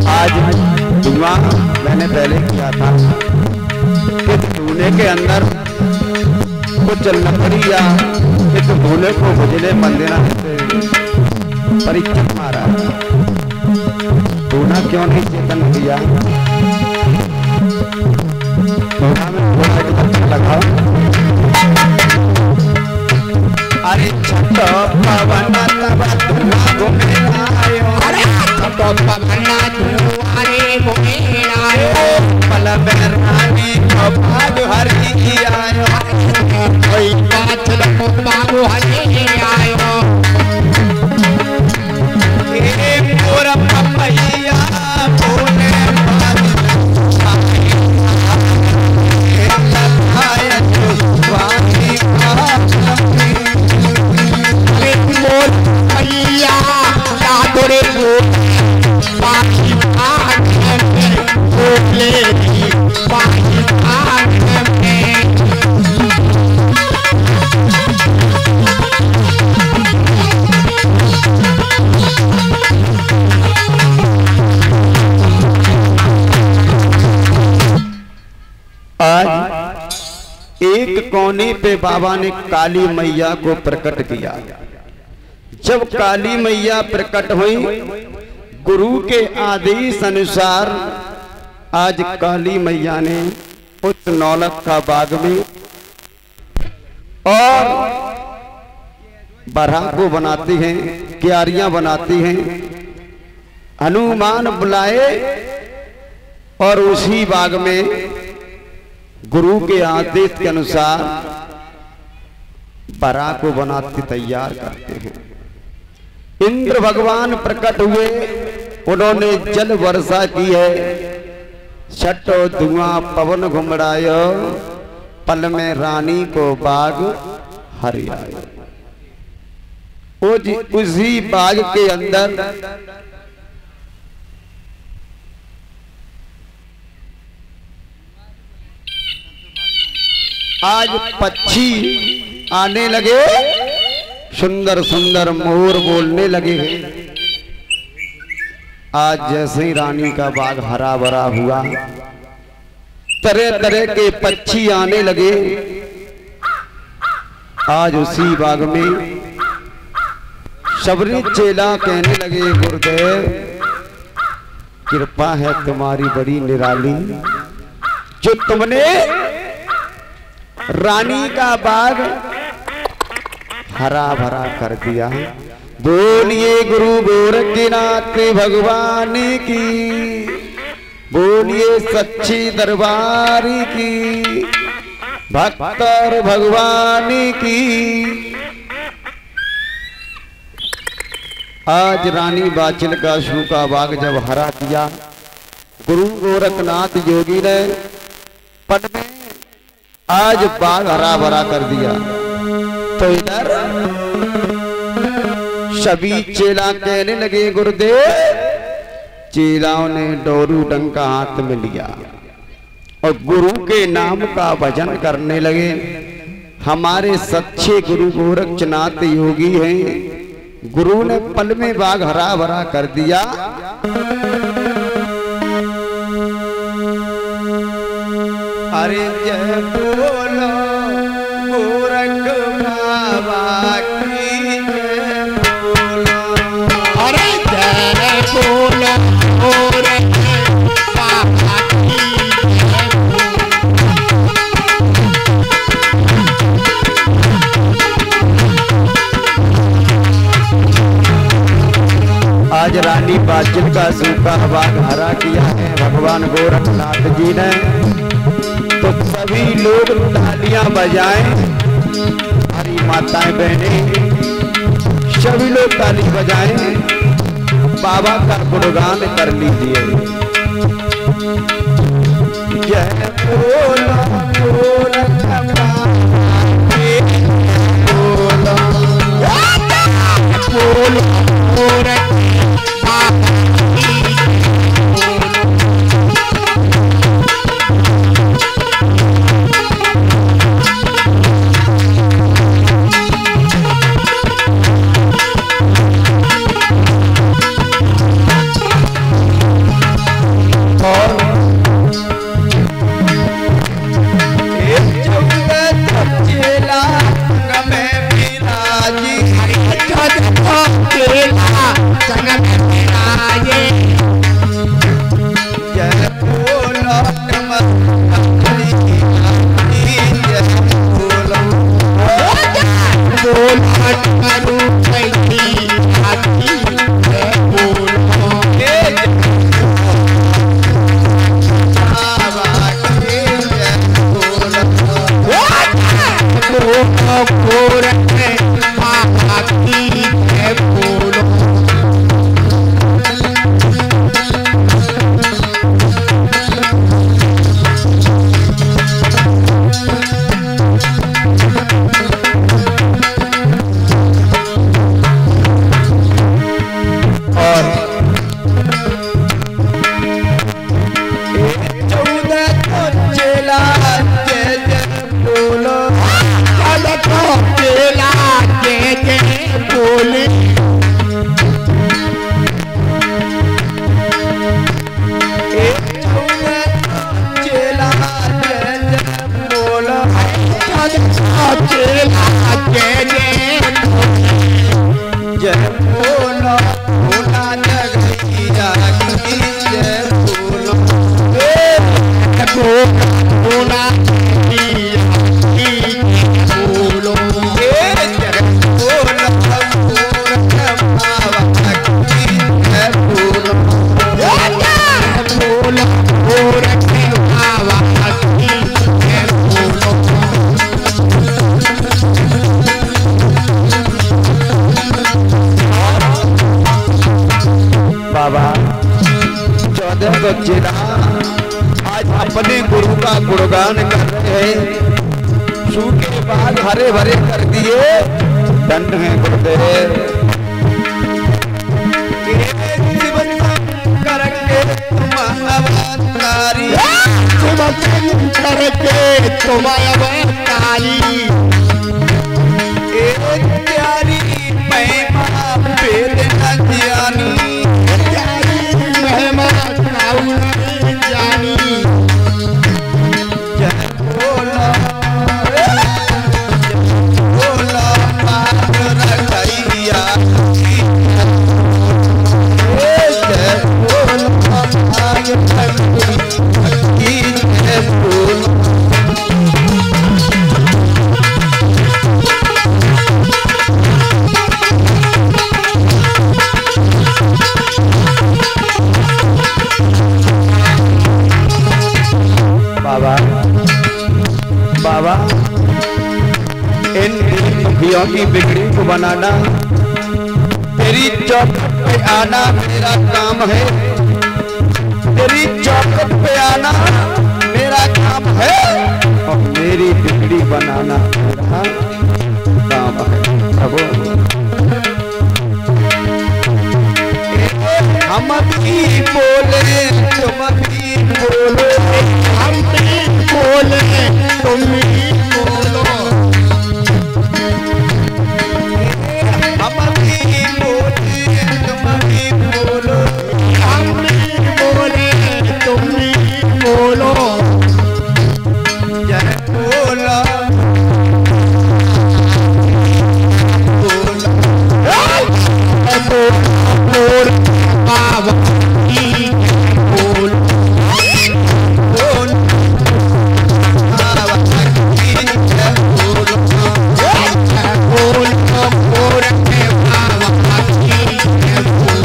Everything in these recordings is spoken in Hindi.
आज धुआं मैंने पहले किया था कि धुएं के अंदर कुछ लकड़ी या एक धुएं को बुझले मंदिरा परीक्षा मारा। धुआं क्यों नहीं चेतन किया? धुआं में थोड़ा लगाओ। अरे छठ पवन तब धुआं घुमेलायो, अरे छठ पवन धुआं घुमेलायो, पल में रानी को भाग हरि आयो, कोई बात को भाग हरि आयो। ये मोर पपैया बोले आज एक कोने पे बाबा ने काली मैया को प्रकट किया। जब काली मैया प्रकट हुई गुरु के आदेश अनुसार आज काली मैया ने उस नौलख का बाग में और बरहा को बनाती हैं, क्यारियां बनाती हैं। हनुमान बुलाए और उसी बाग में गुरु के आदेश के अनुसार बरहा को बनाते तैयार करते हैं। इंद्र भगवान प्रकट हुए, उन्होंने जल वर्षा की है। छठो धुआं पवन घुमड़ायो, पल में रानी को बाग हरि आयो। उसी बाग के अंदर आज पक्षी आने लगे, सुंदर सुंदर मोर बोलने लगे। आज जैसे ही रानी का बाग हरा भरा हुआ, तरह तरह के पक्षी आने लगे। आज उसी बाग में सबरी चेला कहने लगे, गुरुदेव कृपा है तुम्हारी बड़ी निराली, जो तुमने रानी का बाग हरा भरा कर दिया। बोलिए गुरु गोरखनाथ भगवान की, बोलिए सच्ची दरबार की, भक्तर भगवान की। आज रानी बाचिल का सूखा बाग जब हरा किया गुरु गोरखनाथ योगी ने पट में आज बाग हरा भरा कर दिया। तो इधर सभी चेला कहने लगे, गुरुदेव। चेलाओं ने डोरू डंका हाथ में लिया और गुरु के नाम का भजन करने लगे। हमारे सच्चे गुरु गोरखनाथ योगी हैं। गुरु ने पल में बाग हरा भरा कर दिया। अरे जय बोलो गोरख बाबा की, जय बोलो। अरे जय बोलो गोरख बाबा की, जय बोलो। आज रानी बाचिल का सूखा बाग हरा किया है भगवान गोरखनाथ जी ने। तो सभी लोग तालियां बजाएं, हमारी माताएं बहनें सभी लोग ताली बजाएं, बाबा का गुणगान कर लीजिए। जय बोलो गोरखनाथ, बोलो बोलो गोरखनाथ। आज अपने गुरु का गुणगान कर रहे हैं, सूखे बाग हरे भरे कर दिए, दंड है गुरुदेव। करके तुम अवतारी, करके तुम अवतारी, प्यारी महिमा पेद न जानी, महिमा जानी, जय बोला बोला बात रखैया, जय बोला भाग्य भक्ति जय बोला। बाबा बाबा इन मुखियों की बिगड़ी को बनाना, तेरी चौखट पे आना मेरा काम है, तेरी चौखट पे आना मेरा काम है, और मेरी बिगड़ी बनाना मेरा काम है। प्रभु हम भी बोले तुम भी बोलो, हम भी बोले तुम भी बोलो, हम भी बोले तुम भी बोलो, हम भी बोले तुम भी बोलो, जय बोला बोल बाबा की बोल बोल बाबा की बोल बोल बोल बाबा की बोल।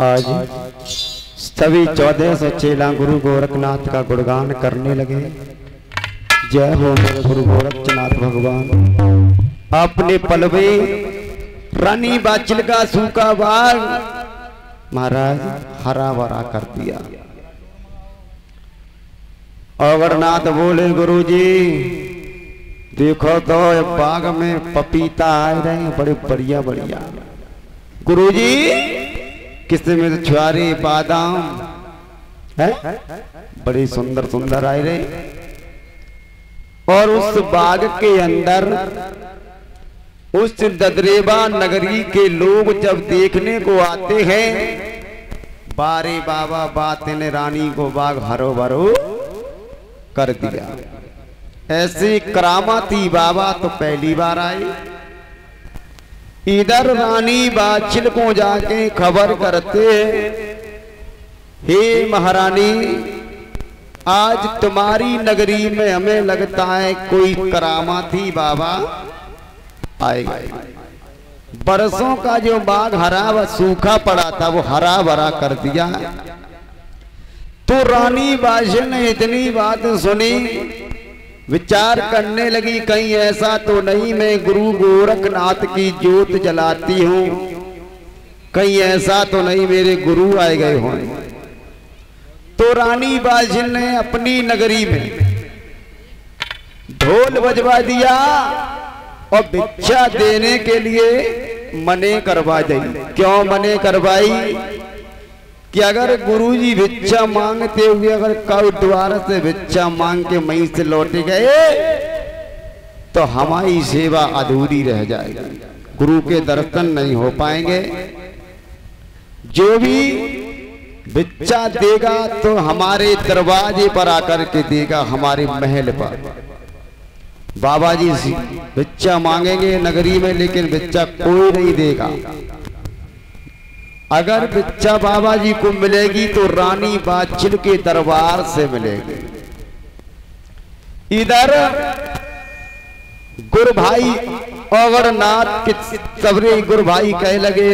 आज सभी 1400 चेला गुरु गोरखनाथ का गुणगान करने लगे। जय हो मेरे गुरु गोरखनाथ भगवान। अपने पलवे रानी बाचिल का सूखा बाग महाराज हरा भरा कर दिया। अवरनाथ बोले गुरुजी देखो तो बाग में पपीता आए रहे हैं बड़े बढ़िया बढ़िया। गुरुजी किससे में छुआरी बादाम है बड़ी सुंदर सुंदर आए रहे। और उस बाग के अंदर उस ददरेवा नगरी के लोग जब देखने को आते हैं, बारे बाबा बात ने रानी को बाग हरो भरो कर दिया। ऐसी करामाती बाबा तो पहली बार आए। इधर रानी बाछिल को जाके खबर करते, हे महारानी, आज तुम्हारी नगरी में हमें लगता है कोई करामाती बाबा आएगा। बरसों का जो बाग हरा व सूखा पड़ा था वो हरा भरा कर दिया। तो रानी बाछिल ने इतनी बात सुनी, विचार करने लगी, कहीं ऐसा तो नहीं मैं गुरु गोरखनाथ की ज्योत जलाती हूँ, कहीं ऐसा तो नहीं मेरे गुरु आए गए हों। तो रानी बाछिल ने अपनी नगरी में ढोल बजवा दिया और भिक्षा देने के लिए मने करवा दी। क्यों मने करवाई? कि अगर गुरुजी भिक्षा मांगते हुए अगर कल द्वार से भिक्षा मांग के मई से लौट गए तो हमारी सेवा अधूरी रह जाएगी, गुरु के दर्शन नहीं हो पाएंगे। जो भी भिक्षा देगा तो हमारे दरवाजे पर आकर के देगा, हमारे महल पर। बाबा जी भिक्षा मांगेंगे नगरी में, लेकिन भिक्षा कोई नहीं देगा। अगर भिक्षा बाबा जी को मिलेगी तो रानी बाछिल के दरबार से मिलेगी। इधर गुरु भाई अगरनाथ के सबरे गुरु भाई कहे लगे,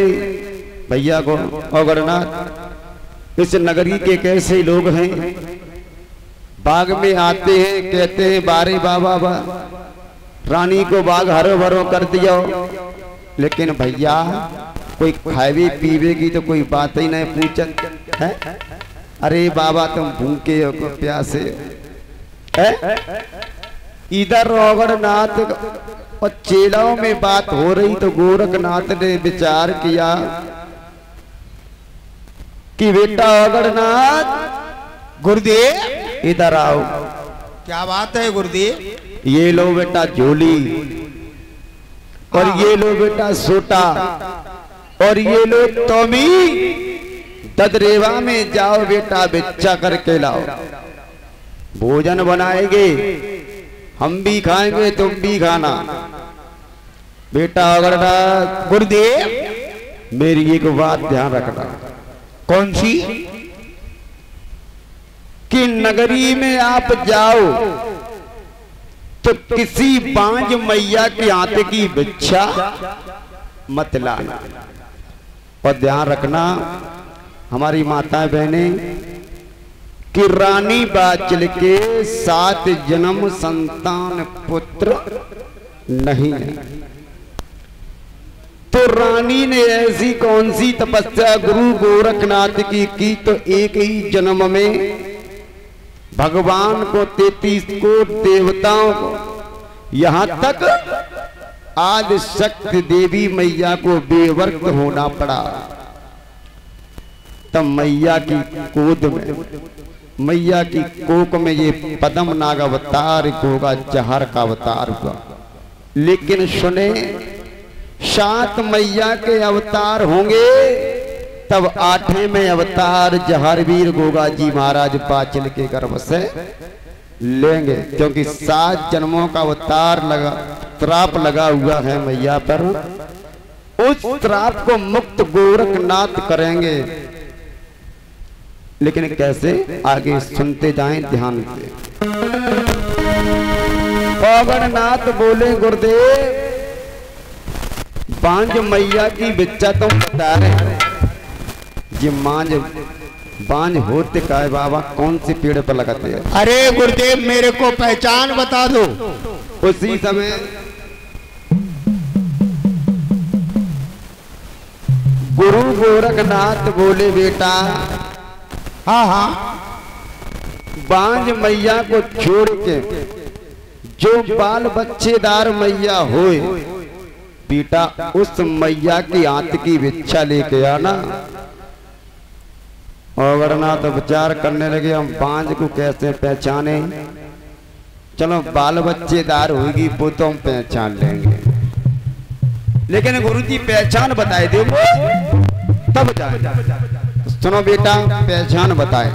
भैया को अगरनाथ, इस नगरी के कैसे लोग हैं? बाग में आते हैं, कहते हैं बारे बाबा रानी को बाग हरो भरो कर दिया, लेकिन भैया कोई खावे पीवे की तो कोई बात ही नहीं पूछत है। अरे बाबा तुम भूखे हो को प्यासे है? इधर अगरनाथ और चेलाओं में बात हो रही तो गोरखनाथ ने विचार किया कि बेटा अगरनाथ, गुरुदेव इधर आओ। क्या बात है गुरुदेव? ये लो बेटा झोली, और ये लो बेटा सोटा, और ये लो तोमी, ददरेवा में जाओ बेटा भिक्षा करके लाओ, भोजन बनाएंगे, हम भी खाएंगे तुम भी खाना। बेटा अगरनाथ, गुरुदेव मेरी एक बात ध्यान रखना। कौन सी? कि नगरी में आप जाओ तो किसी बांझ मैया के हाथ की भिक्षा मत लाना। और ध्यान रखना हमारी माताएं बहनें कि रानी बाछिल के 7 जन्म संतान पुत्र नहीं है। तो रानी ने ऐसी कौन सी तपस्या गुरु गोरखनाथ की तो एक ही जन्म में भगवान को 33 को देवताओं को, यहां तक आदि शक्ति देवी मैया को बेवर्त होना पड़ा। तब मैया की गोद में, मैया की कोक में ये पद्म नाग अवतार होगा, जहर का अवतार हुआ। लेकिन सुने, 7 मैया के अवतार होंगे, तब 8वें में अवतार जहरवीर गोगा जी महाराज बाछिल के गर्भ से लेंगे, क्योंकि 7 जन्मों का अवतार लगा, श्राप लगा हुआ है मैया पर। उस श्राप को मुक्त गोरखनाथ करेंगे। लेकिन कैसे, आगे सुनते जाएं ध्यान से। अगरनाथ बोले, गुरुदेव बांझ मैया की भिक्षा तुम बता रहे, ये बांझ होते का है बाबा, कौन से पेड़ पर लगाते हैं? अरे गुरुदेव मेरे को पहचान बता दो। उसी समय गुरु गोरखनाथ बोले, बेटा हाँ हाँ, बांझ मैया को छोड़ के जो बाल बच्चेदार मैया होए, बेटा उस मैया की हाथ की भिक्षा लेके आना। अगरनाथ तो विचार करने लगे, हम बांझ को कैसे पहचाने? चलो बाल बच्चेदार होगी वो तो हम पहचान लेंगे, लेकिन गुरुजी पहचान बताए दे तब जाए। सुनो बेटा, पहचान बताए।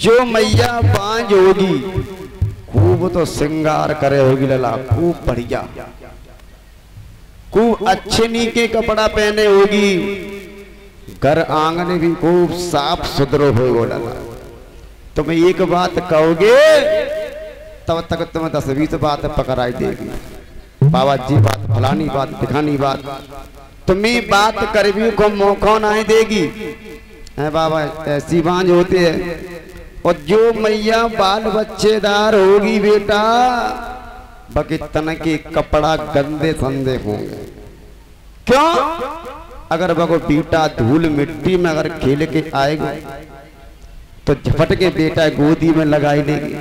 जो मैया बांझ होगी खूब तो श्रृंगार करे होगी लला, खूब बढ़िया, खूब अच्छे नीके कपड़ा पहने होगी, घर आंगन भी खूब साफ सुथरो होगा लला। तुम एक बात कहोगे तब तक तुम्हें 10-20 बात पकड़ाई देगी। बाबा जी बात फलानी बात दिखानी बात, तुम्हें बात कर भी को मौका नहीं देगी। है बाबा, ऐसी बांझ होती है। और जो मैया बाल बच्चेदार होगी बेटा, बाकी तन के कपड़ा गंदे संदे होंगे। क्यों? अगर बगो बेटा धूल मिट्टी में अगर खेल के आएगा तो झपट के बेटा गोदी में लगाई लेगी।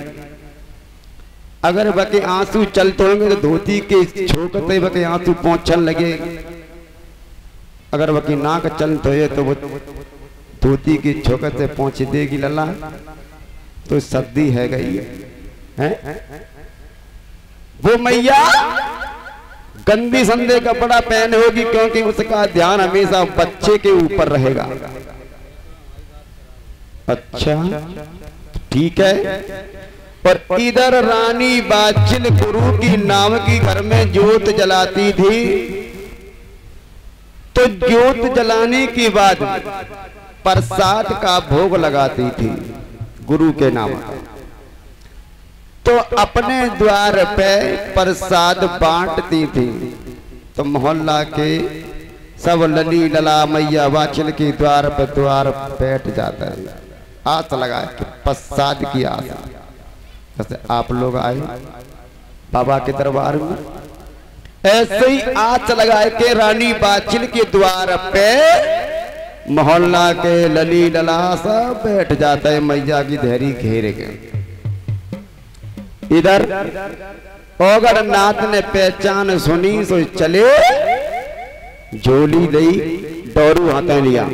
अगर बके आंसू चलते होंगे तो धोती के छोकते बके आंसू पहुंचन लगे। अगर बकी नाक चलते हुए तो वो धोती की छोकत से पहुंच देगी लला, तो सर्दी है गई है। वो मैया गंदी संदे कपड़ा पहने होगी क्योंकि उसका ध्यान हमेशा बच्चे के ऊपर रहेगा। अच्छा ठीक है। और इधर रानी बाचिल गुरु की नाम की घर में ज्योत जलाती थी, तो ज्योत जलाने के बाद प्रसाद का भोग लगाती थी गुरु के नाम। तो अपने द्वार पे प्रसाद बांटती थी, तो मोहल्ला के सब लली लला मैया बाचिल के द्वार बैठ जाता है, आस लगाए कि प्रसाद की आस। जैसे आप लोग आए बाबा के दरबार में, ऐसे ही आस लगाए के रानी बाचिल के द्वार पे मोहल्ला के लली लला सब बैठ जाता है मैया की धैर्य घेरे के। इधर ओगड़ नाथ ने पहचान सुनी सो चले, झोली दई डोरू हाथ लिया।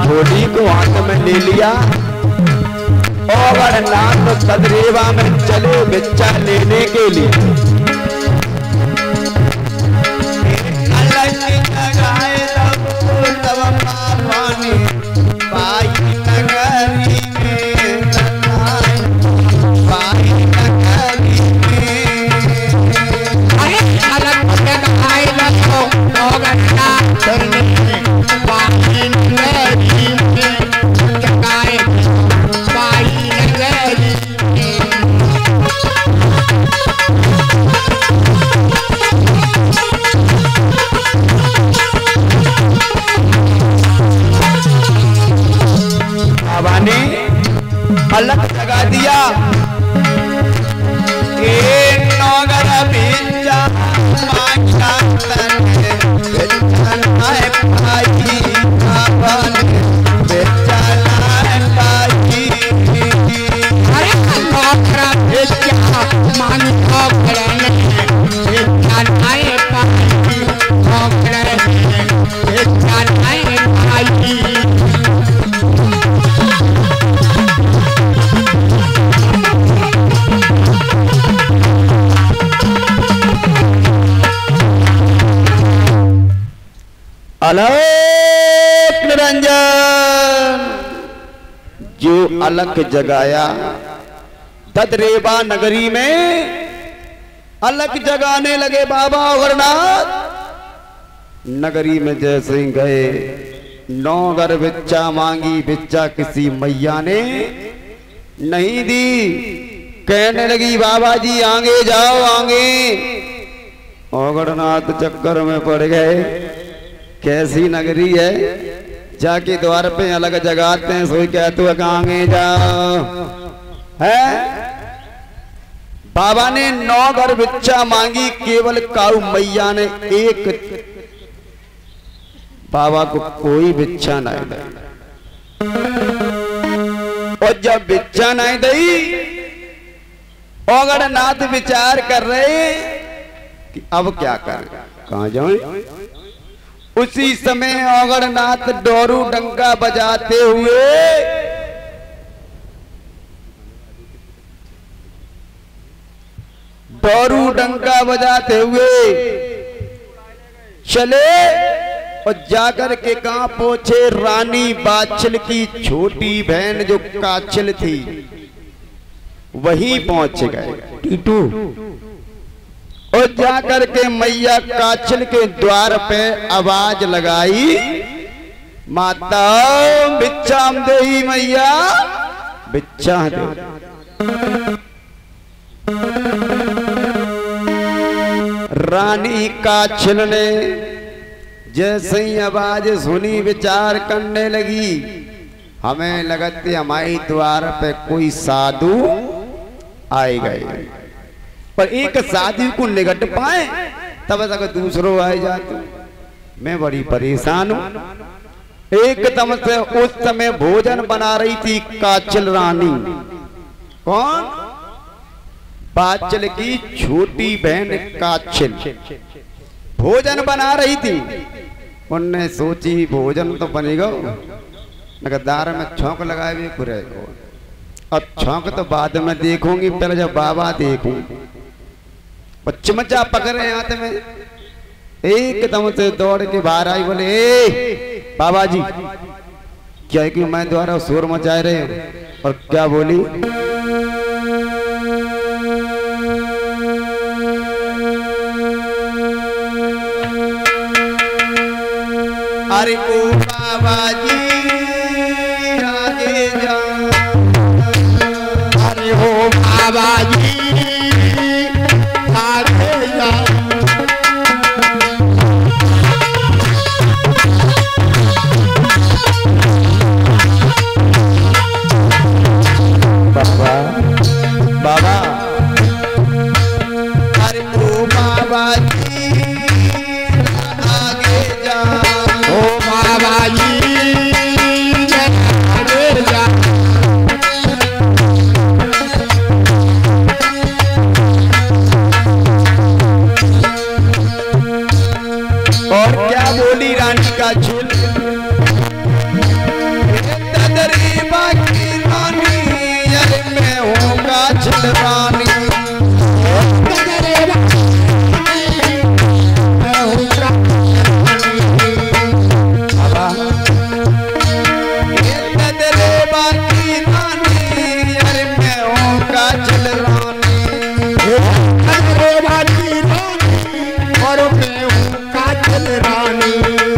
झोली को हाथ में ले लिया और नाथ सदरेवा में चले बिच्चा लेने के लिए। अलग लगा दिया नौगर बिचा मांगा अलख निरंजन जो अलख जगाया ददरेवा नगरी में अलख जगाने लगे बाबा अगरनाथ। नगरी में जैसे ही गए नौगर बिच्चा मांगी, बिच्चा किसी मैया ने नहीं दी। कहने लगी बाबा जी आगे जाओ आगे। औगड़नाथ चक्कर में पड़ गए। कैसी नगरी है, जाके द्वार पे अलग जगाते हैं, सोई क्या तू कहांगे जाओ है। बाबा ने 9 घर भिक्षा मांगी, केवल काऊ मैया ने एक, बाबा को कोई भिक्षा नहीं दी। और जब भिक्षा नहीं दी, औगड़नाथ विचार कर रहे कि अब क्या करें, कहां जाएं। उसी समय औगड़नाथ डोरू डंका बजाते हुए चले और जाकर के कहां पहुंचे, रानी बाछल की छोटी बहन जो काछल थी वहीं पहुंच गए टीटू। और जाकर के मैया काछल के द्वार पे आवाज लगाई, माता भिक्षा देही मैया भिक्षा दे। रानी काछल ने जैसे ही आवाज सुनी विचार करने लगी, हमें लगते हमारे द्वार पे कोई साधु आए गए, पर एक साधु को निकट पाए तब तक दूसरों आए जाते। मैं बड़ी परेशान हूं। एकदम से उस समय भोजन बना रही थी काछल रानी। कौन? बाछल की छोटी बहन काछल भोजन बना रही थी। उनने सोची भोजन तो बनेगा, नगदार में छौंक लगाए हुए पूरे। अब छौंक तो बाद में देखूंगी, पहले जब बाबा देखूं। चमचा पकड़े हाथ में, एकदम से दौड़ के बाहर आई, बोले ए बाबा जी, क्या है कि मैं द्वारा शोर मचाए रहे हूं। और क्या बोली, अरे ओ बाबा जी आगे जा, अरे हो बाबा जी आगे जा। बाबा बाबा, अरे ओ बाबा जी आगे जा, ओ बाबा जी आगे जा। और क्या बोली रानी काछल, ददरीबा की रानी, अरे मैं हूँ काछल रानी। बाबा, ददरीबा की रानी, अरे मैं हूँ काछल रानी। और मैं हूँ काछल रानी।